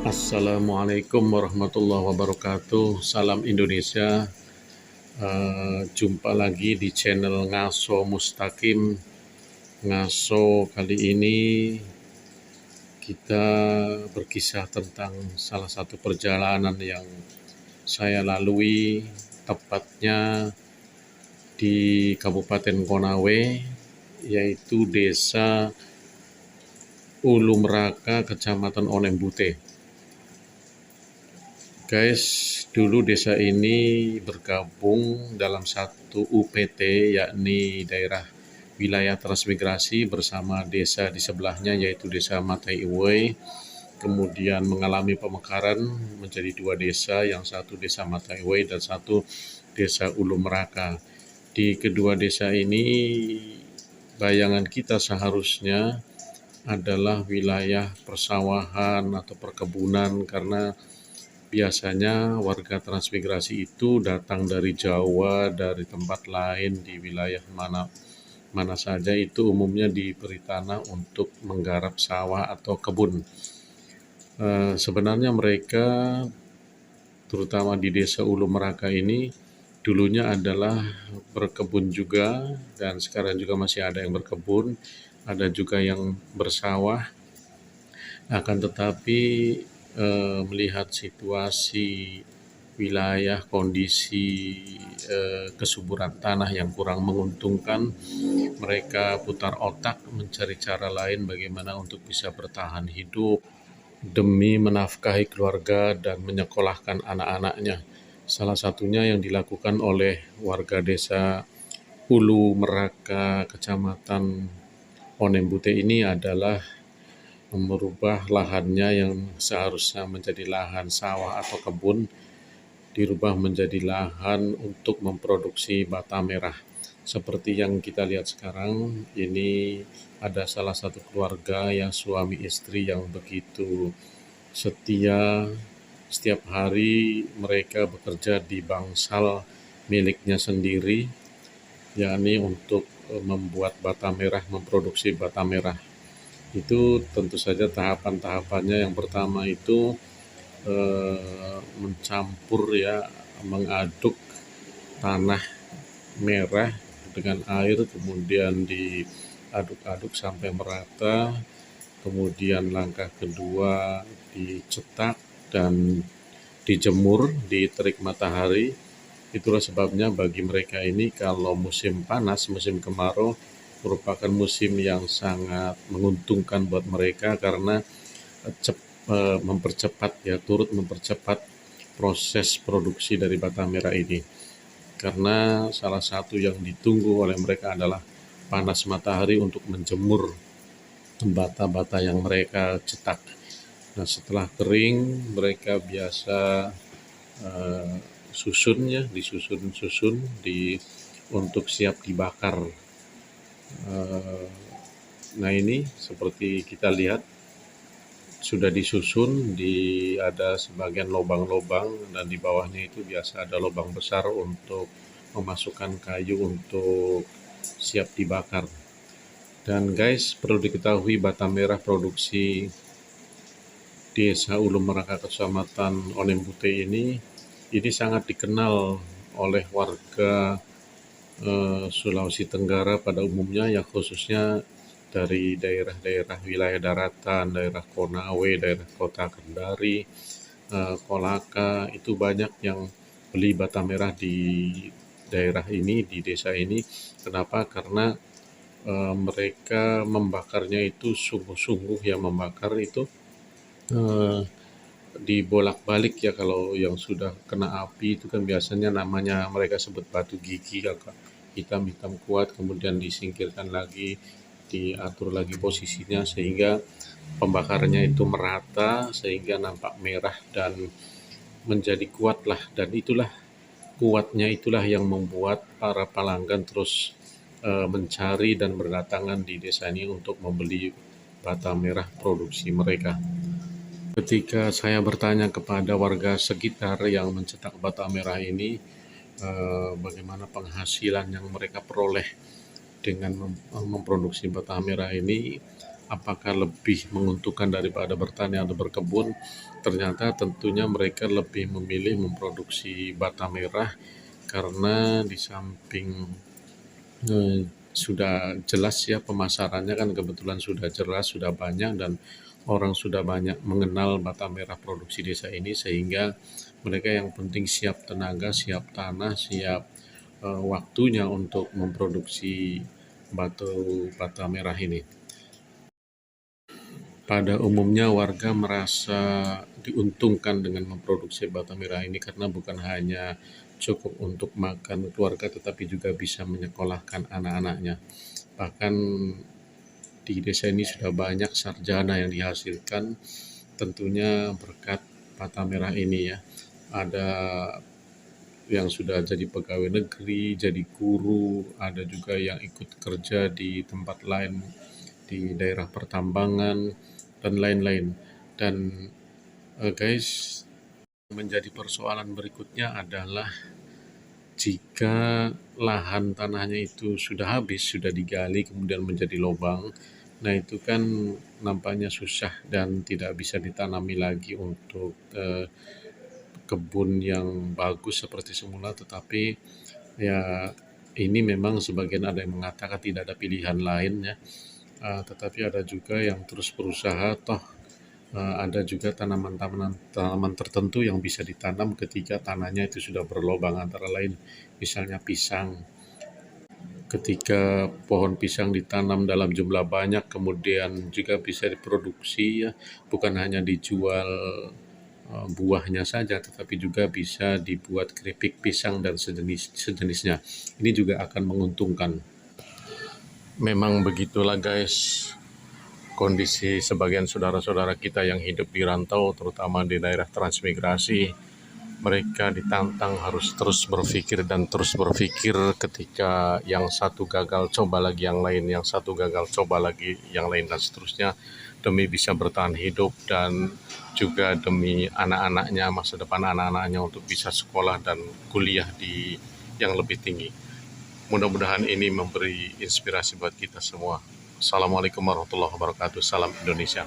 Assalamualaikum warahmatullahi wabarakatuh. Salam Indonesia. Jumpa lagi di channel Ngaso Mustaqim. Ngaso kali ini kita berkisah tentang salah satu perjalanan yang saya lalui, tepatnya di Kabupaten Konawe, yaitu Desa Ulu Meraka, Kecamatan Onembute. Guys, dulu desa ini bergabung dalam satu UPT, yakni daerah wilayah transmigrasi, bersama desa di sebelahnya yaitu desa Matai Iwoi. Kemudian mengalami pemekaran menjadi dua desa, yang satu desa Matai Iwoi dan satu desa Ulu Meraka. Di kedua desa ini bayangan kita seharusnya adalah wilayah persawahan atau perkebunan, karena biasanya warga transmigrasi itu datang dari Jawa, dari tempat lain di wilayah mana saja, itu umumnya diberi tanah untuk menggarap sawah atau kebun. Sebenarnya mereka, terutama di desa Ulu Meraka ini, dulunya adalah berkebun juga, dan sekarang juga masih ada yang berkebun, ada juga yang bersawah. Akan tetapi melihat situasi wilayah, kondisi kesuburan tanah yang kurang menguntungkan, mereka putar otak mencari cara lain bagaimana untuk bisa bertahan hidup demi menafkahi keluarga dan menyekolahkan anak-anaknya. Salah satunya yang dilakukan oleh warga desa Ulu Meraka, Kecamatan Onembute ini adalah merubah lahannya yang seharusnya menjadi lahan sawah atau kebun, dirubah menjadi lahan untuk memproduksi bata merah. Seperti yang kita lihat sekarang, ini ada salah satu keluarga yang suami istri yang begitu setia. Setiap hari mereka bekerja di bangsal miliknya sendiri, yakni untuk membuat bata merah, memproduksi bata merah. Itu tentu saja tahapan-tahapannya. Yang pertama itu mencampur, mengaduk tanah merah dengan air, kemudian diaduk-aduk sampai merata. Kemudian langkah kedua dicetak dan dijemur di terik matahari. Itulah sebabnya bagi mereka ini, kalau musim panas, musim kemarau, merupakan musim yang sangat menguntungkan buat mereka, karena turut mempercepat proses produksi dari bata merah ini. Karena salah satu yang ditunggu oleh mereka adalah panas matahari untuk menjemur bata-bata yang mereka cetak. Nah, setelah kering, mereka biasa disusun untuk siap dibakar. Nah, ini seperti kita lihat sudah disusun, ada sebagian lubang-lubang, dan di bawahnya itu biasa ada lubang besar untuk memasukkan kayu untuk siap dibakar. Dan guys, perlu diketahui bata merah produksi Desa Ulu Meraka, Kecamatan Onembute ini sangat dikenal oleh warga Sulawesi Tenggara pada umumnya, yang khususnya dari daerah-daerah wilayah daratan, daerah Konawe, daerah Kota Kendari, Kolaka. Itu banyak yang beli bata merah di daerah ini, di desa ini. Kenapa? Karena mereka membakarnya itu sungguh-sungguh, membakar itu dibolak-balik ya. Kalau yang sudah kena api itu kan biasanya namanya mereka sebut batu gigi, hitam-hitam kuat, kemudian disingkirkan lagi, diatur lagi posisinya sehingga pembakarnya itu merata, sehingga nampak merah dan menjadi kuat lah. Dan itulah kuatnya, itulah yang membuat para pelanggan terus mencari dan berdatangan di desa ini untuk membeli bata merah produksi mereka. Ketika saya bertanya kepada warga sekitar yang mencetak bata merah ini, bagaimana penghasilan yang mereka peroleh dengan memproduksi bata merah ini, apakah lebih menguntungkan daripada bertani atau berkebun? Ternyata tentunya mereka lebih memilih memproduksi bata merah karena di samping sudah jelas ya pemasarannya kan kebetulan sudah jelas, sudah banyak dan orang sudah banyak mengenal bata merah produksi desa ini sehingga mereka yang penting siap tenaga, siap tanah, siap waktunya untuk memproduksi bata merah ini. Pada umumnya warga merasa diuntungkan dengan memproduksi bata merah ini karena bukan hanya cukup untuk makan keluarga tetapi juga bisa menyekolahkan anak-anaknya. Bahkan di desa ini sudah banyak sarjana yang dihasilkan tentunya berkat bata merah ini ya. Ada yang sudah jadi pegawai negeri, jadi guru, ada juga yang ikut kerja di tempat lain di daerah pertambangan dan lain-lain. Dan guys, menjadi persoalan berikutnya adalah jika lahan tanahnya itu sudah habis, sudah digali kemudian menjadi lubang, nah itu kan nampaknya susah dan tidak bisa ditanami lagi untuk kebun yang bagus seperti semula, tetapi ya ini memang sebagian ada yang mengatakan tidak ada pilihan lain ya. Tetapi ada juga yang terus berusaha, toh ada juga tanaman tertentu yang bisa ditanam ketika tanahnya itu sudah berlubang, antara lain misalnya pisang. Ketika pohon pisang ditanam dalam jumlah banyak, kemudian juga bisa diproduksi ya, bukan hanya dijual buahnya saja, tetapi juga bisa dibuat keripik pisang dan sejenisnya. Ini juga akan menguntungkan. Memang begitulah guys, kondisi sebagian saudara-saudara kita yang hidup di rantau, terutama di daerah transmigrasi, mereka ditantang harus terus berpikir dan terus berpikir. Ketika yang satu gagal, coba lagi yang lain, yang satu gagal, coba lagi yang lain, dan seterusnya, demi bisa bertahan hidup dan juga demi anak-anaknya, masa depan anak-anaknya untuk bisa sekolah dan kuliah di yang lebih tinggi. Mudah-mudahan ini memberi inspirasi buat kita semua. Assalamualaikum warahmatullahi wabarakatuh. Salam Indonesia.